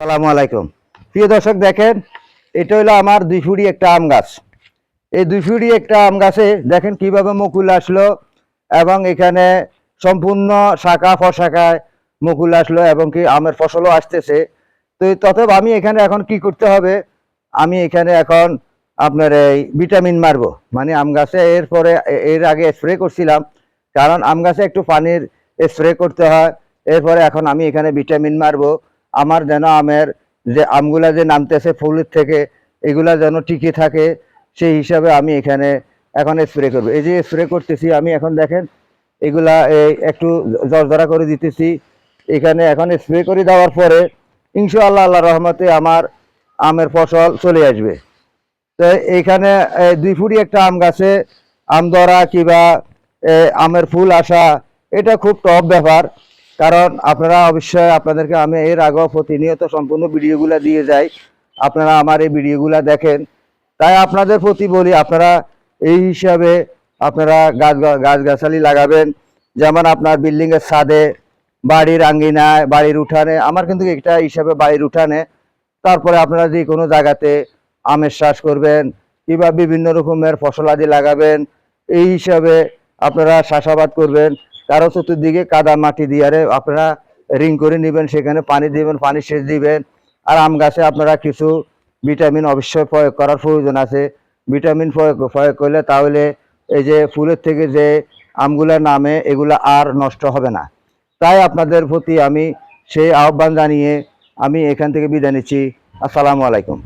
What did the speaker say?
আসসালামু আলাইকুম। প্রিয় দর্শক, দেখেন এটা হলো আমার 2 ফুটি একটা আম গাছ। এই 2 ফুটি একটা আম গাছে দেখেন কিভাবে মুকুল আসলো, এবং এখানে সম্পূর্ণ শাখা প্রশাখায় মুকুল আসলো এবং কি আমের ফসলও আসতেছে। তো ততএব আমি এখানে এখন কি করতে হবে, আমি এখানে এখন আপনার এই ভিটামিন মারবো, মানে আম গাছে এর আগে স্প্রে করছিলাম, কারণ আম গাছে একটু পানির স্প্রে করতে হয়। এরপরে এখন আমি এখানে ভিটামিন মারবো, আমার যেন আমের যে আমগুলা যে নামতেছে ফুলের থেকে এগুলা যেন টিকে থাকে, সেই হিসাবে আমি এখানে এখন স্প্রে করবো। এই যে স্প্রে করতেছি আমি এখন, দেখেন এগুলা একটু জরজরা করে দিতেছি এখানে। এখন স্প্রে করে দেওয়ার পরে ইনশাআল্লাহ আল্লাহ রহমতে আমার আমের ফসল চলে আসবে। তো এইখানে 2 ফুটি একটা আম গাছে আম ধরা কিংবা আমের ফুল আসা, এটা খুব টফ ব্যাপার। কারণ আপনারা অবশ্যই, আপনাদেরকে আমি এর আগেও প্রতিনিয়ত সম্পূর্ণ ভিডিওগুলো দিয়ে যাই, আপনারা আমার এই ভিডিওগুলো দেখেন। তাই আপনাদের প্রতি বলি, আপনারা এই হিসাবে আপনারা গাছগাছালি লাগাবেন। যেমন আপনার বিল্ডিংয়ের ছাদে, বাড়ির আঙ্গিনায়, বাড়ির উঠানে, আমার কিন্তু এটা হিসাবে বাড়ির উঠানে। তারপরে আপনারা যে কোনো জায়গাতে আমের চাষ করবেন কিংবা বিভিন্ন রকমের ফসলাদি লাগাবেন, এই হিসাবে আপনারা চাষাবাদ করবেন। কারো চতুর্দিকে কাদা মাটি দিয়ে আপনারা রিং করে নেবেন, সেখানে পানি দিবেন, পানি সেচ দিবেন। আর আম গাছে আপনারা কিছু ভিটামিন অবশ্যই প্রয়োগ করার প্রয়োজন আছে। ভিটামিন প্রয়োগ করলে তাহলে এই যে ফুলের থেকে যে আমগুলা নামে এগুলা আর নষ্ট হবে না। তাই আপনাদের প্রতি আমি সেই আহ্বান জানিয়ে আমি এখান থেকে বিদায় নিচ্ছি। আসসালামু আলাইকুম।